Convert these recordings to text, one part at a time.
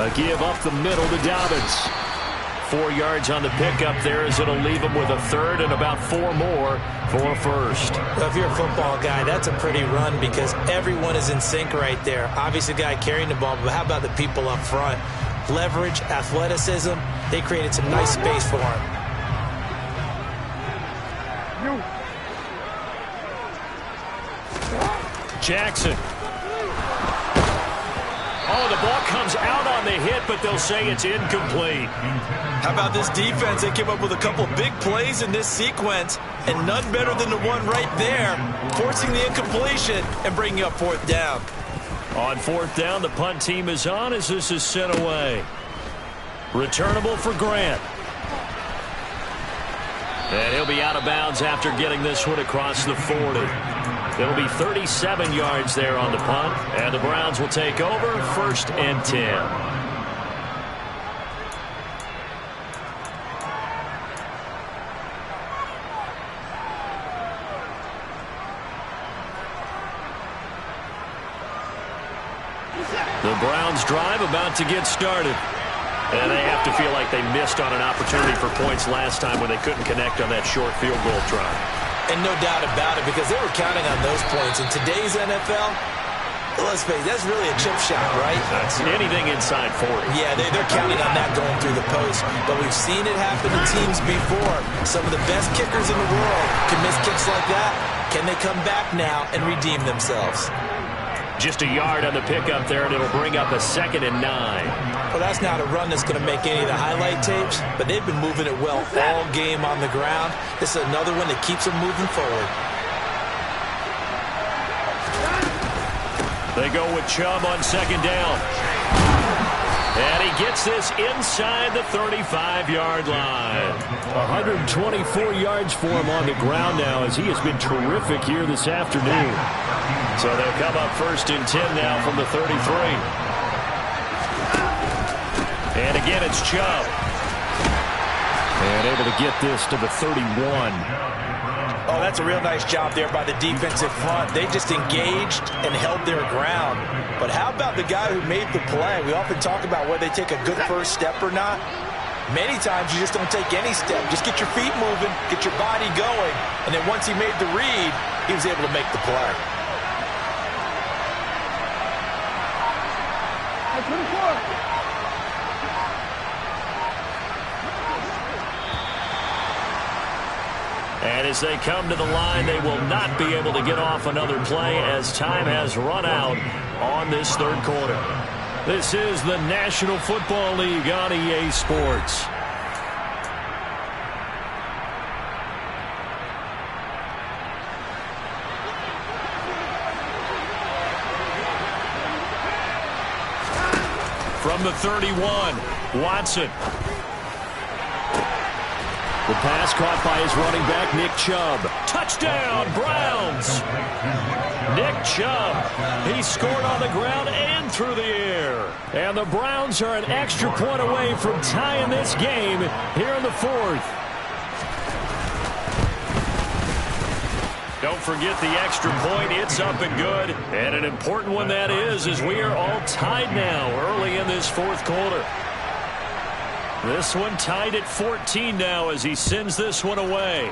A give up the middle to Dobbins. 4 yards on the pickup there as it'll leave him with a third and about 4 more for first. Well, if you're a football guy, that's a pretty run because everyone is in sync right there. Obviously, the guy carrying the ball, but how about the people up front? Leverage, athleticism, they created some nice space for him. Jackson. Oh, the ball comes out on the hit, but they'll say it's incomplete. How about this defense? They came up with a couple big plays in this sequence, and none better than the one right there, forcing the incompletion and bringing up 4th down. On 4th down, the punt team is on as this is sent away. Returnable for Grant. And he'll be out of bounds after getting this one across the 40. It'll be 37 yards there on the punt, and the Browns will take over 1st and 10. The Browns drive about to get started. And they have to feel like they missed on an opportunity for points last time when they couldn't connect on that short field goal try. And no doubt about it, because they were counting on those points. In today's NFL, let's face it, that's really a chip shot, right? That's anything inside 40. Yeah, they're counting on that going through the post. But we've seen it happen to teams before. Some of the best kickers in the world can miss kicks like that. Can they come back now and redeem themselves? Just a yard on the pickup there, and it'll bring up a 2nd and 9. Well, that's not a run that's going to make any of the highlight tapes, but they've been moving it well all game on the ground. This is another one that keeps them moving forward. They go with Chubb on 2nd down. And he gets this inside the 35-yard line. 124 yards for him on the ground now as he has been terrific here this afternoon. So they'll come up 1st and 10 now from the 33. And again, it's Chubb. And able to get this to the 31. Oh, that's a real nice job there by the defensive front. They just engaged and held their ground. But how about the guy who made the play? We often talk about whether they take a good first step or not. Many times you just don't take any step. Just get your feet moving, get your body going. And then once he made the read, he was able to make the play. And as they come to the line, they will not be able to get off another play as time has run out on this 3rd quarter. This is the National Football League on EA Sports. From the 31, Watson. The pass caught by his running back, Nick Chubb. Touchdown, Browns! Nick Chubb, he scored on the ground and through the air. And the Browns are an extra point away from tying this game here in the 4th. Don't forget the extra point. It's up and good. And an important one that is, as we are all tied now early in this 4th quarter. This one tied at 14 now as he sends this one away.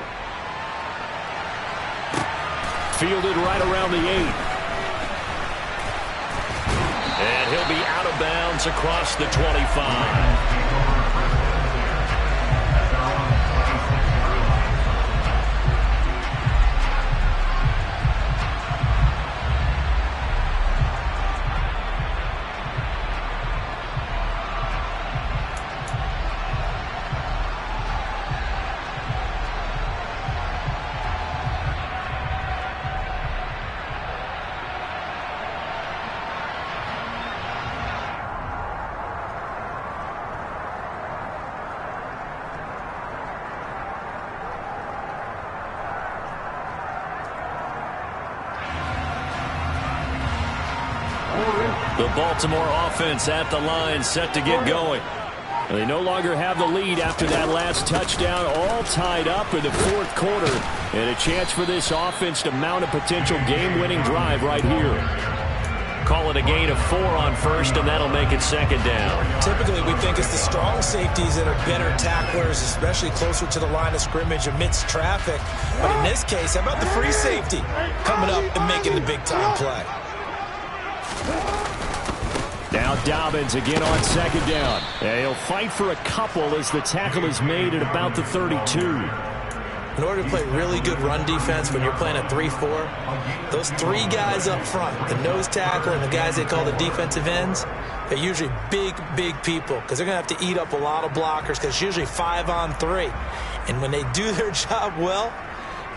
Fielded right around the 8. And he'll be out of bounds across the 25. The Baltimore offense at the line, set to get going. And they no longer have the lead after that last touchdown, all tied up in the 4th quarter. And a chance for this offense to mount a potential game-winning drive right here. call it a gain of 4 on first, and that'll make it second down. Typically, we think it's the strong safeties that are better tacklers, especially closer to the line of scrimmage amidst traffic. But in this case, how about the free safety coming up and making the big-time play? Now Dobbins again on second down. And he'll fight for a couple as the tackle is made at about the 32. In order to play really good run defense when you're playing a 3-4, those 3 guys up front, the nose tackle and the guys they call the defensive ends, they're usually big, big people because they're going to have to eat up a lot of blockers because it's usually 5 on 3. And when they do their job well,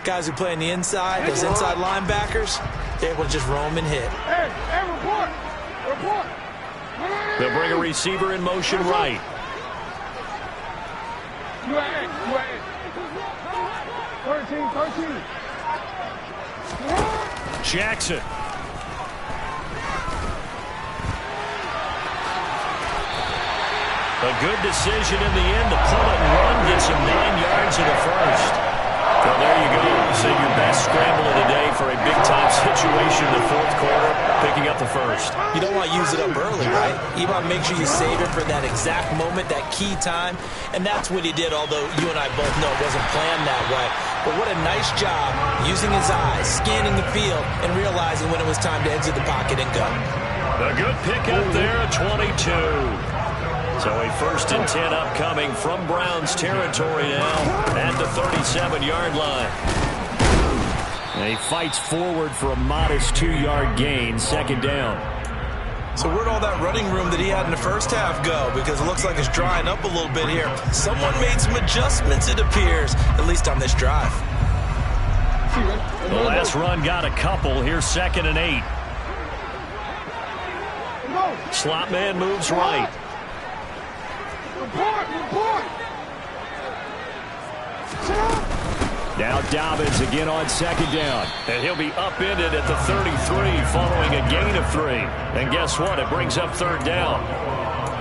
guys who play on the inside, those inside linebackers, they're able to just roam and hit. Hey, report! Report! They'll bring a receiver in motion right. You at 13. Jackson. A good decision in the end to pull it and run. Gets him 9 yards in the first. Well, there you go. So your best scramble of the day for a big-time situation in the fourth quarter, picking up the first. You don't want to use it up early, right? You want to make sure you save it for that exact moment, that key time. And that's what he did, although you and I both know it wasn't planned that way. But what a nice job using his eyes, scanning the field, and realizing when it was time to exit the pocket and go. A good pickup there at 22. So a 1st and 10 upcoming from Browns territory now at the 37-yard line. And he fights forward for a modest 2-yard gain, second down. So where'd all that running room that he had in the first half go? Because it looks like it's drying up a little bit here. Someone made some adjustments, it appears, at least on this drive. The last run got a couple. Here's 2nd and 8. Slot man moves right. Now Dobbins again on second down. And he'll be upended at the 33 following a gain of 3. And guess what? It brings up 3rd down.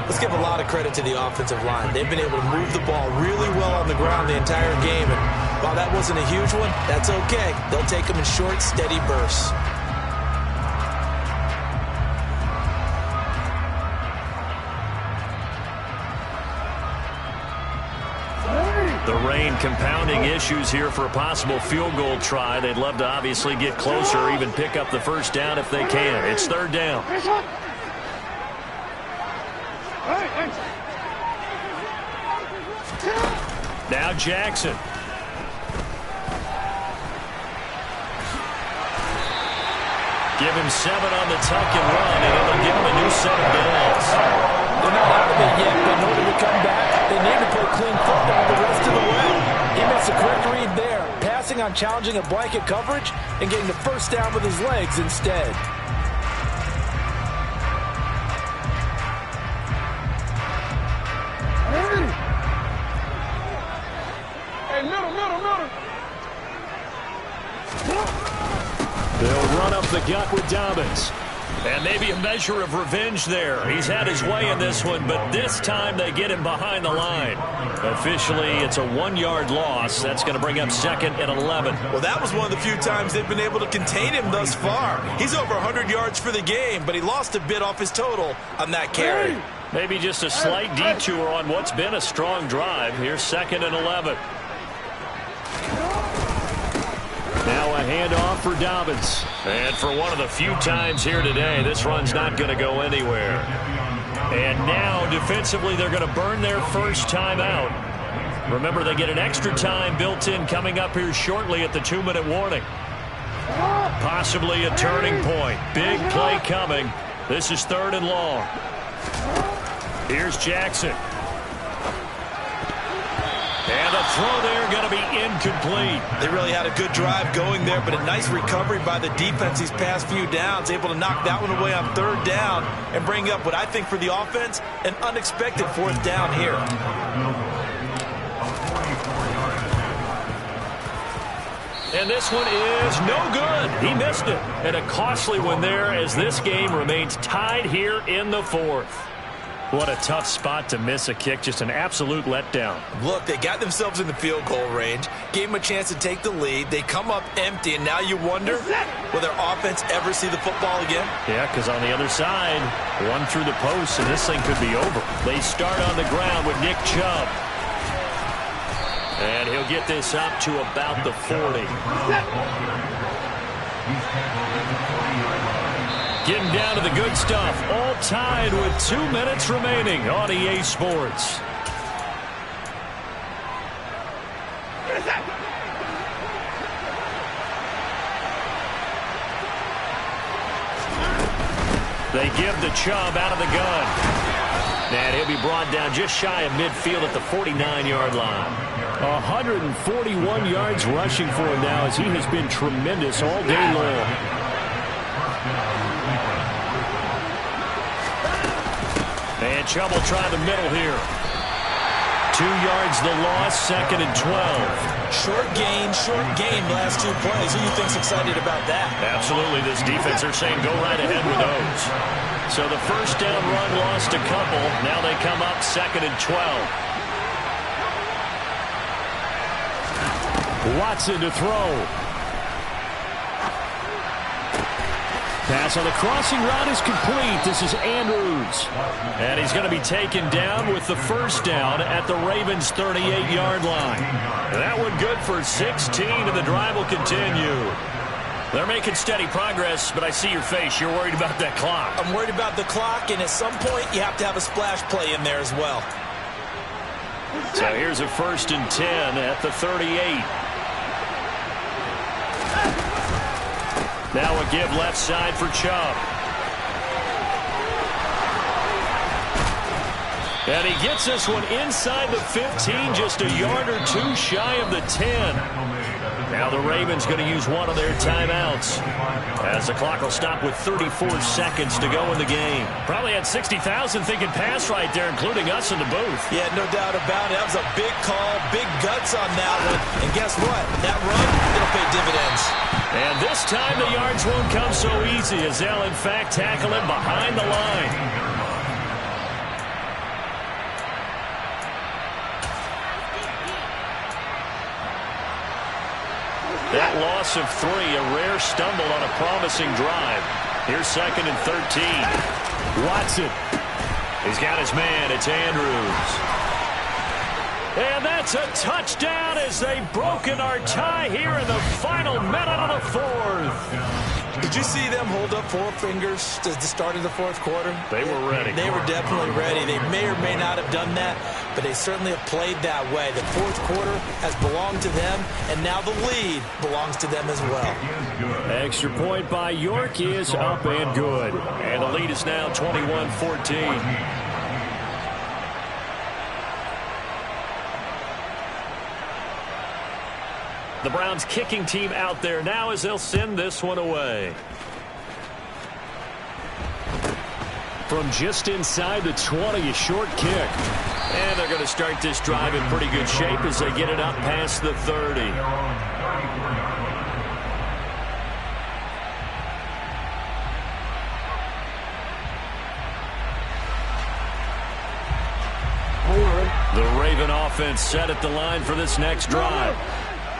Let's give a lot of credit to the offensive line. They've been able to move the ball really well on the ground the entire game. And while that wasn't a huge one, that's okay. They'll take them in short, steady bursts. The rain compounding issues here for a possible field goal try. They'd love to obviously get closer, even pick up the 1st down if they can. It's 3rd down. Now Jackson. Give him 7 on the tuck and run, and it'll give him a new set of downs. They're not out of it yet, but in order to come back, they need to play clean football the rest of the way. He makes a correct read there, passing on challenging a blanket coverage and getting the 1st down with his legs instead. Hey, middle. They'll run up the gut with Dobbins. And maybe a measure of revenge there. He's had his way in this one, but this time they get him behind the line. Officially, it's a 1-yard loss. That's going to bring up 2nd and 11. Well, that was one of the few times they've been able to contain him thus far. He's over 100 yards for the game, but he lost a bit off his total on that carry. Maybe just a slight detour on what's been a strong drive. Here's 2nd and 11. Now a handoff for Dobbins. And for one of the few times here today, this run's not going to go anywhere. And now, defensively, they're going to burn their 1st time out. Remember, they get an extra time built in coming up here shortly at the 2-minute warning. Possibly a turning point. Big play coming. This is 3rd and long. Here's Jackson. And the throw there going to be incomplete. They really had a good drive going there, but a nice recovery by the defense these past few downs, able to knock that one away on 3rd down and bring up what I think for the offense, an unexpected 4th down here. And this one is no good. He missed it. And a costly one there as this game remains tied here in the 4th. What a tough spot to miss a kick. Just an absolute letdown. Look, they got themselves in the field goal range, gave them a chance to take the lead. They come up empty, and now you wonder, will their offense ever see the football again? Yeah, because on the other side, one through the post, and this thing could be over. They start on the ground with Nick Chubb. And he'll get this up to about the 40. Getting down to the good stuff. All tied with 2 minutes remaining on EA Sports. They give the Chubb out of the gun. And he'll be brought down just shy of midfield at the 49-yard line. 141 yards rushing for him now as he has been tremendous all day long. And Chubb will try the middle here. 2 yards the loss, 2nd and 12. Short game, last 2 plays. Who do you think's excited about that? Absolutely. This defense are saying go right ahead with those. So the first down run lost a couple. Now they come up 2nd and 12. Watson to throw. Pass on the crossing route is complete. This is Andrews. And he's going to be taken down with the first down at the Ravens' 38-yard line. That one good for 16, and the drive will continue. They're making steady progress, but I see your face. You're worried about that clock. I'm worried about the clock, and at some point you have to have a splash play in there as well. So here's a 1st and 10 at the 38. Now a give left side for Chubb. And he gets this one inside the 15, just a yard or 2 shy of the 10. Now the Ravens going to use one of their timeouts as the clock will stop with 34 seconds to go in the game. Probably had 60,000 thinking pass right there, including us in the booth. Yeah, no doubt about it. That was a big call, big guts on that one. And guess what? That run, it'll pay dividends. And this time the yards won't come so easy as they'll in fact tackle him behind the line. That loss of 3, a rare stumble on a promising drive. Here's 2nd and 13. Watson. He's got his man. It's Andrews. And that's a touchdown as they've broken our tie here in the final minute of the 4th. Did you see them hold up 4 fingers at the start of the 4th quarter? They were ready. They were definitely ready. They may or may not have done that, but they certainly have played that way. The 4th quarter has belonged to them, and now the lead belongs to them as well. Extra point by York is up and good. And the lead is now 21-14. The Browns kicking team out there now as they'll send this one away. From just inside the 20, a short kick. And they're going to start this drive in pretty good shape as they get it up past the 30. The Raven offense set at the line for this next drive.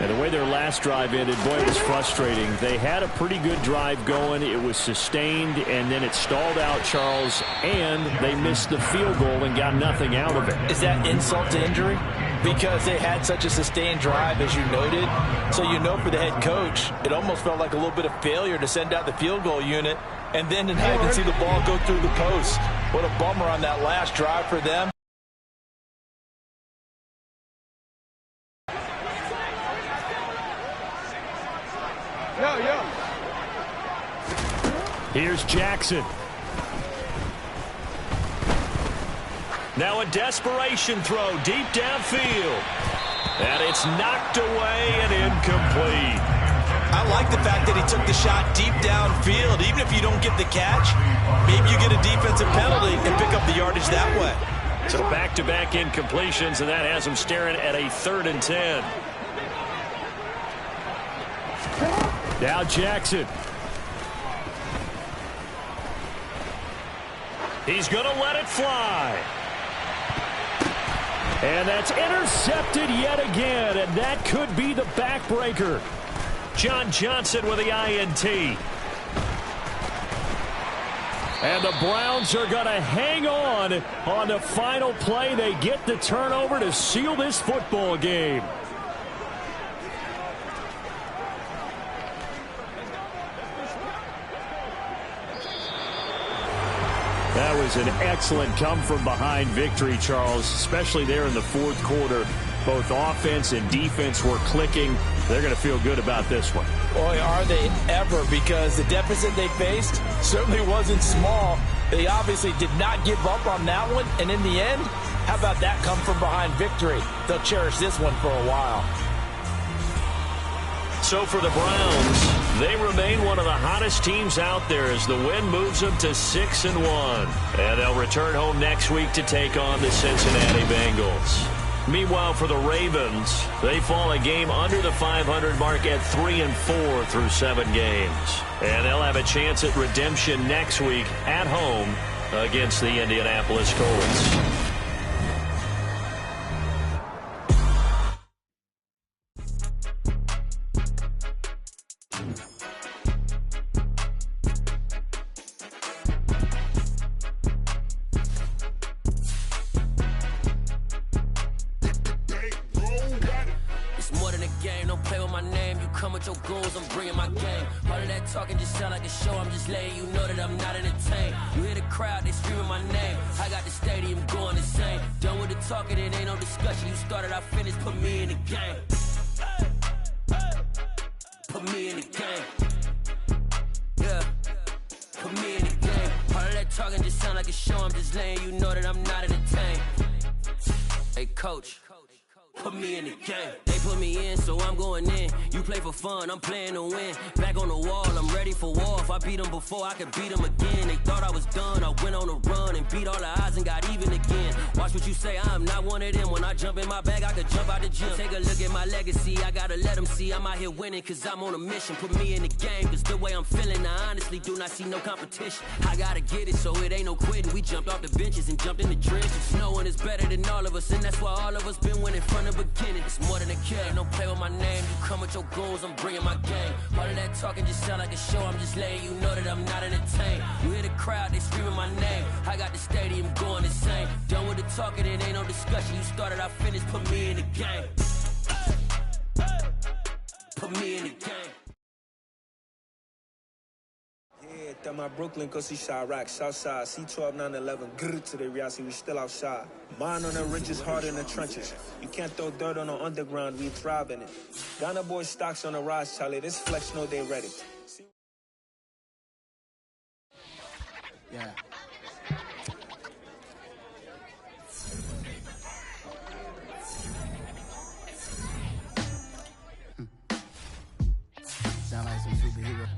And the way their last drive ended, boy, it was frustrating. They had a pretty good drive going. It was sustained, and then it stalled out, Charles, and they missed the field goal and got nothing out of it. Is that insult to injury? Because they had such a sustained drive, as you noted. So you know for the head coach, it almost felt like a little bit of failure to send out the field goal unit, and then to not even see the ball go through the post. What a bummer on that last drive for them. Here's Jackson. Now a desperation throw deep downfield. And it's knocked away and incomplete. I like the fact that he took the shot deep downfield. Even if you don't get the catch, maybe you get a defensive penalty and pick up the yardage that way. So back-to-back incompletions, and that has him staring at a 3rd and 10. Now Jackson. He's going to let it fly. And that's intercepted yet again, and that could be the backbreaker. John Johnson with the INT. And the Browns are going to hang on the final play. They get the turnover to seal this football game. That was an excellent come-from-behind victory, Charles, especially there in the fourth quarter. Both offense and defense were clicking. They're going to feel good about this one. Boy, are they ever, because the deficit they faced certainly wasn't small. They obviously did not give up on that one, and in the end, how about that come-from-behind victory? They'll cherish this one for a while. So for the Browns, they remain one of the hottest teams out there as the win moves them to 6-1. And they'll return home next week to take on the Cincinnati Bengals. Meanwhile, for the Ravens, they fall a game under the 500 mark at 3-4 through 7 games. And they'll have a chance at redemption next week at home against the Indianapolis Colts. I'm playing to win. Back on the wall, I'm ready for war. If I beat them before, I could beat them again. They thought I was done. I went on a run and beat all the odds and got even again. Watch what you say, I'm not one of them. When I jump in my bag, I could jump out the gym. Take a look at my legacy, I gotta let them see I'm out here winning, cause I'm on a mission. Put me in the game, cause the way I'm feeling, I honestly do not see no competition. I gotta get it, so it ain't no quitting. We jumped off the benches and jumped in the trenches. No one is better than all of us, and that's why all of us been winning from the beginning. It's more than a game, don't play with my name. You come with your goals, I'm bringing my game. All of that talking just sound like a show. I'm just letting you know that I'm not entertained. You hear the crowd, they screaming my name. I got the stadium going insane. Done with the talking, it ain't no discussion. You started, I finished, put me in the game. Put me in the game. Yeah, that my Brooklyn, cause he shot rock, Southside, C12, 911, grrr to the Riasi, we still outside. Mine on the ridges, hard in the trenches. You can't throw dirt on the underground, we thrive in it. Ghana boys stocks on the rise, Charlie, this flex know they ready. Yeah. Sound like some superhero.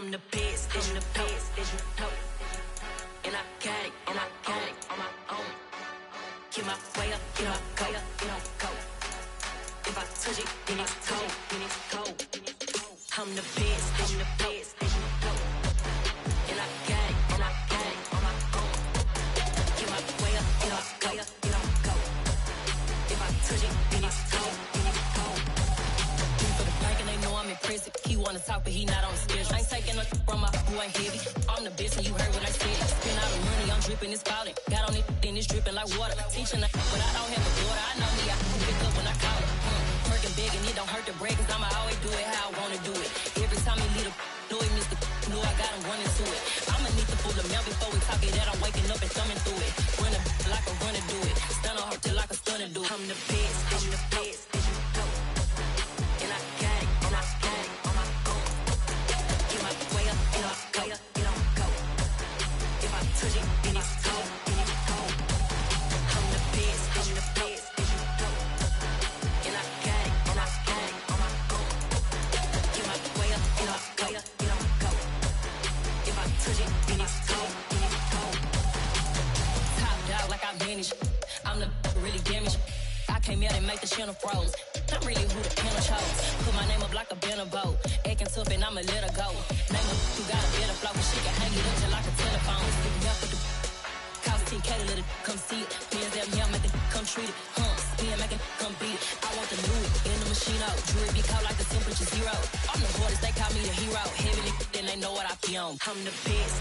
I'm the best, and the best, as you know. And I got it, on my own. Get my way up, get my go, go. If I touch it, then it's cold, I'm the best, as you know. And I got it, on my own. Get my way up, get my go. If I touch it, then it's cold, For the bank and they know I'm impressive. He wanna talk, but he not on the schedule. I ain't taking a from my who ain't heavy. I'm the best, and you heard what I said. Spend all the money, I'm dripping, it's falling. Got on it, then it's dripping like water. Teaching but I don't have a daughter. I know me, I can pick up when I call her. Working big, and it don't hurt to break, cause I'ma always do it how I wanna do it. Every time he lead a know he missed the know I got him running to it. I'ma need to pull the mail before we talk it that I'm waking up and thumbing through it. Run a like a runner do it. Stun on her till like a stunner do it. I'm the best, as you know. And I got it, on my own. Get my way up, get my go. If I touch it, then it's cold, I'm the best, as you know. And I got it, on my own. Get my way up, get my go. If I touch it, then it's cold, Top dog like I manage. I'm the really damaged. I came out and make the channel froze. I'm really who the panel chose. Put my name up like a banner boat. Acting tough and I'ma let her go. Name her who got a better flow. She can hang it up just like a telephone. Sticking up with the cost 10K to let it come see it. Bands that me, I make it come treat it. Spin, make it come beat it. I want the Louis in the machine out. Jewelry be cold like the temperature 0. I'm the hardest, they call me the hero. Heavy, then they know what I be on. I'm the best,